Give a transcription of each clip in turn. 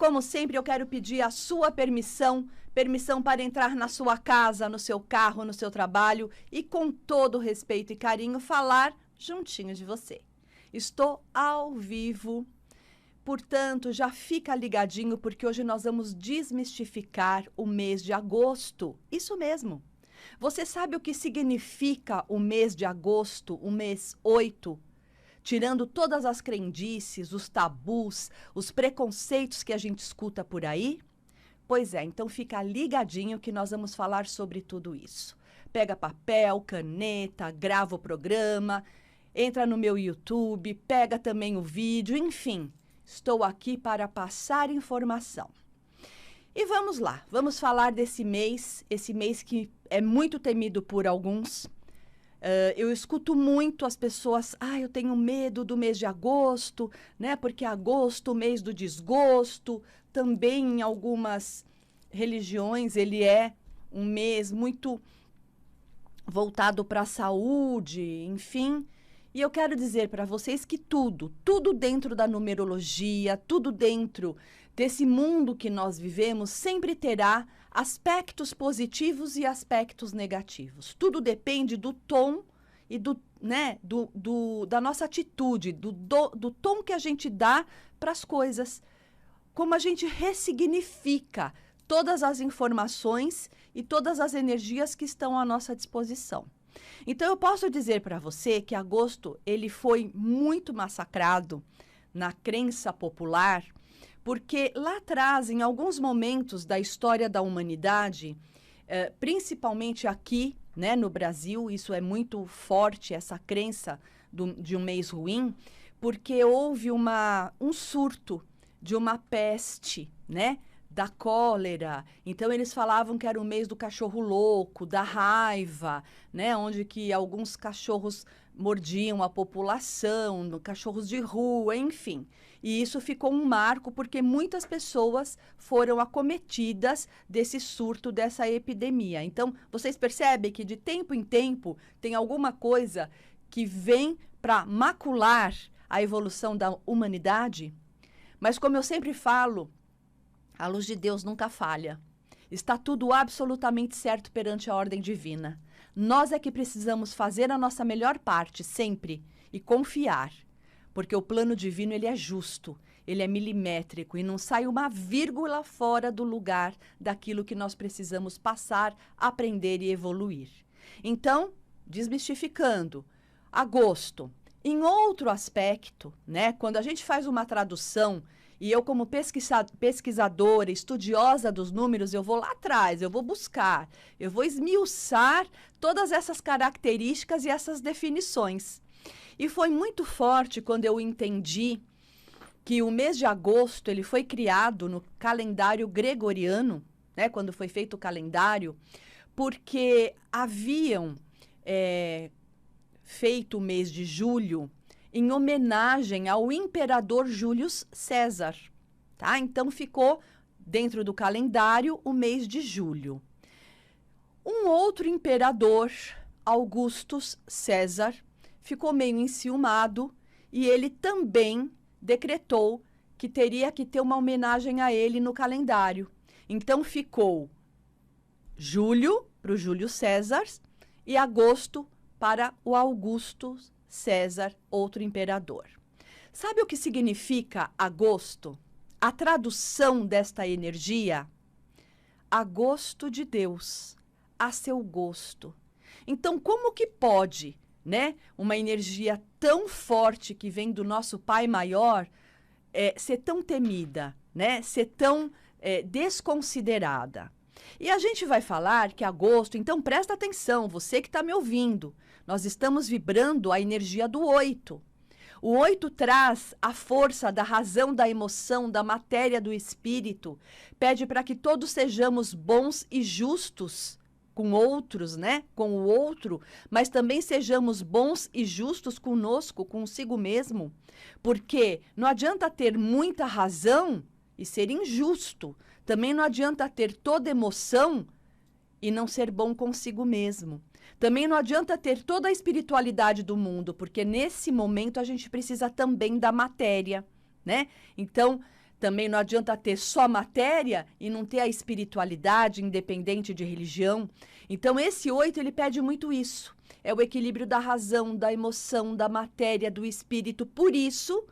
como sempre, eu quero pedir a sua permissão para entrar na sua casa, no seu carro, no seu trabalho e, com todo respeito e carinho, falar juntinho de você. Estou ao vivo, portanto, já fica ligadinho, porque hoje nós vamos desmistificar o mês de agosto. Isso mesmo. Você sabe o que significa o mês de agosto, o mês 8? Tirando todas as crendices, os tabus, os preconceitos que a gente escuta por aí? Pois é, então fica ligadinho que nós vamos falar sobre tudo isso. Pega papel, caneta, grava o programa, entra no meu YouTube, pega também o vídeo, enfim, estou aqui para passar informação. E vamos lá, vamos falar desse mês, esse mês que é muito temido por alguns. Eu escuto muito as pessoas, eu tenho medo do mês de agosto, né? Porque agosto, o mês do desgosto, também em algumas religiões ele é um mês muito voltado para a saúde, enfim. E eu quero dizer para vocês que tudo dentro da numerologia, tudo dentro desse mundo que nós vivemos, sempre terá aspectos positivos e aspectos negativos. Tudo depende do tom e da nossa atitude, do tom que a gente dá para as coisas. Como a gente ressignifica todas as informações e todas as energias que estão à nossa disposição. Então, eu posso dizer para você que agosto ele foi muito massacrado na crença popular, porque lá atrás, em alguns momentos da história da humanidade, principalmente aqui, né, no Brasil, isso é muito forte, essa crença de um mês ruim, porque houve um surto de uma peste, né? Da cólera. Então, eles falavam que era o mês do cachorro louco, da raiva, né? Onde que alguns cachorros mordiam a população, cachorros de rua, enfim. E isso ficou um marco porque muitas pessoas foram acometidas desse surto, dessa epidemia. Então, vocês percebem que de tempo em tempo tem alguma coisa que vem para macular a evolução da humanidade? Mas como eu sempre falo, a luz de Deus nunca falha. Está tudo absolutamente certo perante a ordem divina. Nós é que precisamos fazer a nossa melhor parte sempre e confiar, porque o plano divino ele é justo, ele é milimétrico e não sai uma vírgula fora do lugar daquilo que nós precisamos passar, aprender e evoluir. Então, desmistificando, agosto. Em outro aspecto, né, quando a gente faz uma tradução, e eu como pesquisadora, estudiosa dos números, eu vou lá atrás, eu vou buscar, eu vou esmiuçar todas essas características e essas definições. E foi muito forte quando eu entendi que o mês de agosto ele foi criado no calendário gregoriano, né, quando foi feito o calendário, porque haviam feito o mês de julho em homenagem ao imperador Júlio César, tá? Então ficou dentro do calendário o mês de julho. Um outro imperador, Augustus César, ficou meio enciumado e ele também decretou que teria que ter uma homenagem a ele no calendário. Então ficou julho para o Júlio César e agosto para o Augusto César, outro imperador. Sabe o que significa agosto? A tradução desta energia? Agosto de Deus, a seu gosto. Então, como que pode, né, uma energia tão forte que vem do nosso Pai Maior ser tão temida, né, ser tão desconsiderada? E a gente vai falar que agosto, então presta atenção, você que está me ouvindo, nós estamos vibrando a energia do 8. O 8 traz a força da razão, da emoção, da matéria, do espírito. Pede para que todos sejamos bons e justos com outros, né? Com o outro, mas também sejamos bons e justos conosco, consigo mesmo. Porque não adianta ter muita razão e ser injusto. Também não adianta ter toda emoção e não ser bom consigo mesmo. Também não adianta ter toda a espiritualidade do mundo, porque nesse momento a gente precisa também da matéria, né? Então, Também não adianta ter só matéria e não ter a espiritualidade, independente de religião. Então, esse 8, ele pede muito isso. É o equilíbrio da razão, da emoção, da matéria, do espírito. Por isso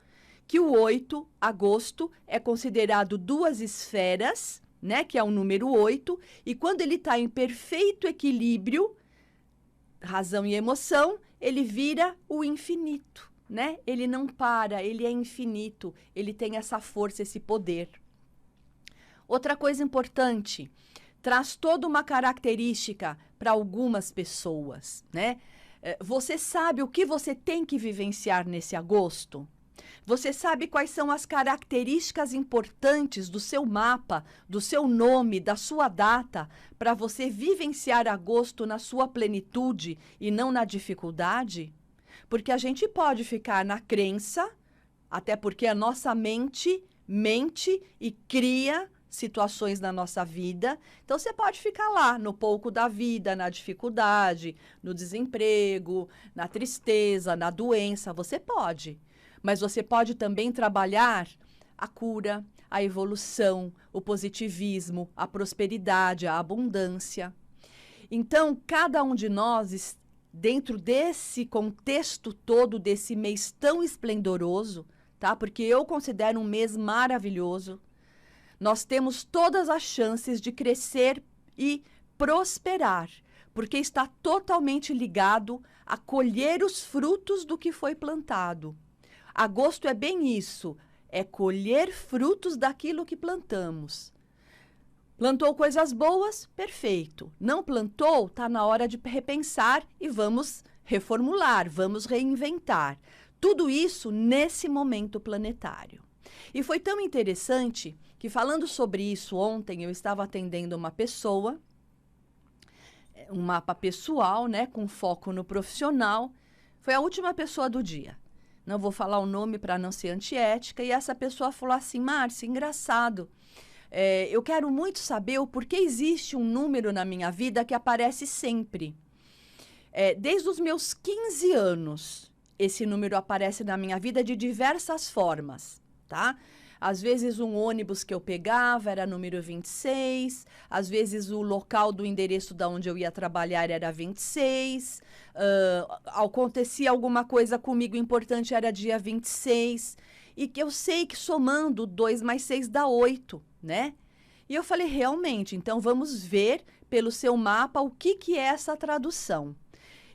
que o 8, agosto, é considerado 2 esferas, né? Que é o número 8. E quando ele está em perfeito equilíbrio, razão e emoção, ele vira o infinito. Né? Ele não para, ele é infinito, ele tem essa força, esse poder. Outra coisa importante, traz toda uma característica para algumas pessoas, né? Você sabe o que você tem que vivenciar nesse agosto? Você sabe quais são as características importantes do seu mapa, do seu nome, da sua data, para você vivenciar agosto na sua plenitude e não na dificuldade? Porque a gente pode ficar na crença, até porque a nossa mente mente e cria situações na nossa vida. Então, você pode ficar lá, no pouco da vida, na dificuldade, no desemprego, na tristeza, na doença. Você pode. Mas você pode também trabalhar a cura, a evolução, o positivismo, a prosperidade, a abundância. Então, cada um de nós dentro desse contexto todo, desse mês tão esplendoroso, tá? Porque eu considero um mês maravilhoso. Nós temos todas as chances de crescer e prosperar, porque está totalmente ligado a colher os frutos do que foi plantado. Agosto é bem isso, é colher frutos daquilo que plantamos. Plantou coisas boas? Perfeito. Não plantou? Está na hora de repensar e vamos reformular, vamos reinventar. Tudo isso nesse momento planetário. E foi tão interessante que, falando sobre isso ontem, eu estava atendendo uma pessoa, um mapa pessoal, né, com foco no profissional. Foi a última pessoa do dia. Não vou falar o nome para não ser antiética. E essa pessoa falou assim: Márcia, engraçado. Eu quero muito saber o porquê existe um número na minha vida que aparece sempre. Desde os meus 15 anos, esse número aparece na minha vida de diversas formas, tá? Às vezes um ônibus que eu pegava era número 26, às vezes o local do endereço de onde eu ia trabalhar era 26, acontecia alguma coisa comigo importante, era dia 26, e que eu sei que somando 2 mais 6 dá 8, né? E eu falei, realmente, então vamos ver pelo seu mapa o que é essa tradução.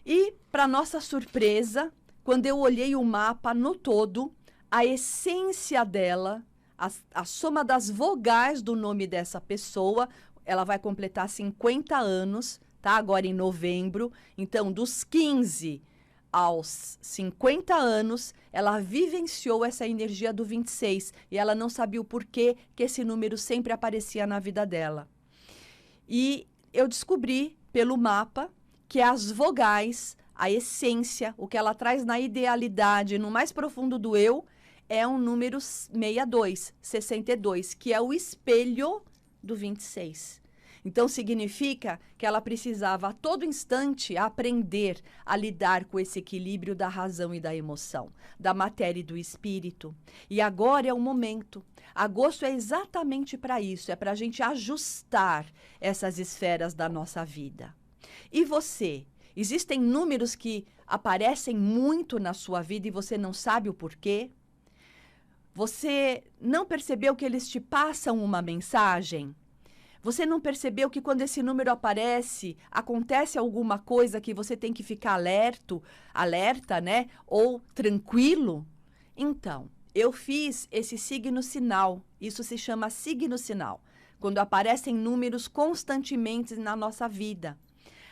E, para nossa surpresa, quando eu olhei o mapa no todo, a essência dela, a soma das vogais do nome dessa pessoa, ela vai completar 50 anos, tá? Agora em novembro. Então, dos 15 aos 50 anos, ela vivenciou essa energia do 26 e ela não sabia o porquê que esse número sempre aparecia na vida dela. E eu descobri pelo mapa que as vogais, a essência, o que ela traz na idealidade, no mais profundo do eu, é um número 62, que é o espelho do 26. Então, significa que ela precisava a todo instante aprender a lidar com esse equilíbrio da razão e da emoção, da matéria e do espírito. E agora é o momento. Agosto é exatamente para isso, é para a gente ajustar essas esferas da nossa vida. E você? Existem números que aparecem muito na sua vida e você não sabe o porquê? Você não percebeu que eles te passam uma mensagem? Você não percebeu que quando esse número aparece, acontece alguma coisa que você tem que ficar alerta, né? Ou tranquilo? Então, eu fiz esse signo sinal. Isso se chama signo sinal. Quando aparecem números constantemente na nossa vida.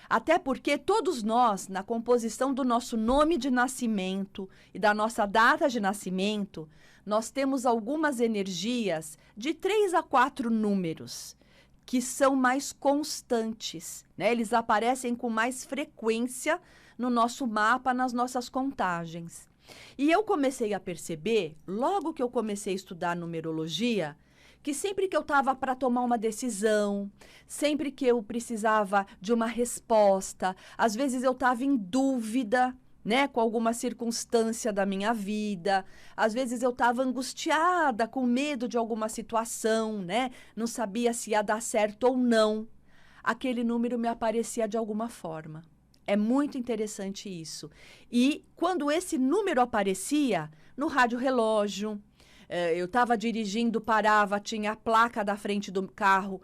Até porque todos nós, na composição do nosso nome de nascimento e da nossa data de nascimento, nós temos algumas energias de 3 a 4 números que são mais constantes, né? Eles aparecem com mais frequência no nosso mapa, nas nossas contagens. E eu comecei a perceber, logo que eu comecei a estudar numerologia, que sempre que eu estava para tomar uma decisão, sempre que eu precisava de uma resposta, às vezes eu estava em dúvida, né, com alguma circunstância da minha vida. Às vezes eu estava angustiada, com medo de alguma situação, né? Não sabia se ia dar certo ou não. Aquele número me aparecia de alguma forma. É muito interessante isso. E quando esse número aparecia no rádio relógio, eu estava dirigindo, parava, tinha a placa da frente do carro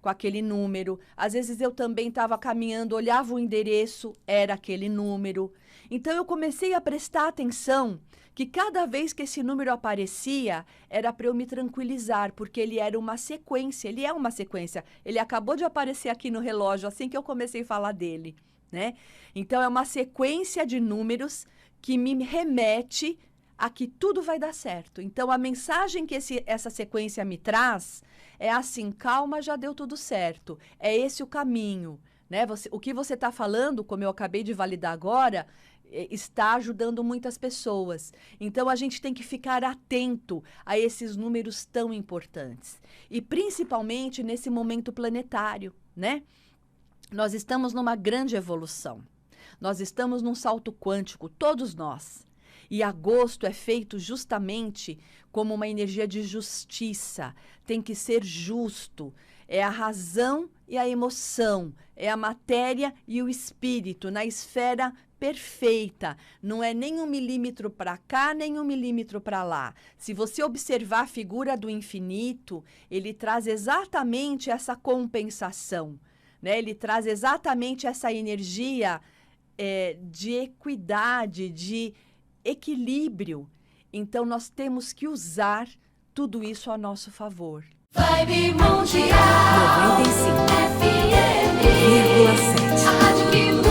com aquele número. Às vezes eu também estava caminhando, olhava o endereço, era aquele número. Então eu comecei a prestar atenção que cada vez que esse número aparecia, era para eu me tranquilizar, porque ele era uma sequência, ele é uma sequência. Ele acabou de aparecer aqui no relógio, assim que eu comecei a falar dele, né? Então é uma sequência de números que me remete a que tudo vai dar certo. Então a mensagem que essa sequência me traz é assim: calma, já deu tudo certo. É esse o caminho, né? O que você está falando, como eu acabei de validar agora, está ajudando muitas pessoas. Então a gente tem que ficar atento a esses números tão importantes. E principalmente nesse momento planetário, né? Nós estamos numa grande evolução. Nós estamos num salto quântico, todos nós. E agosto é feito justamente como uma energia de justiça. Tem que ser justo. É a razão e a emoção. É a matéria e o espírito na esfera perfeita. Não é nem 1 milímetro para cá, nem 1 milímetro para lá. Se você observar a figura do infinito, ele traz exatamente essa compensação, né? Ele traz exatamente essa energia de equidade, de equilíbrio. Então, nós temos que usar tudo isso a nosso favor. Vibe Mundial 95,7. A rádio que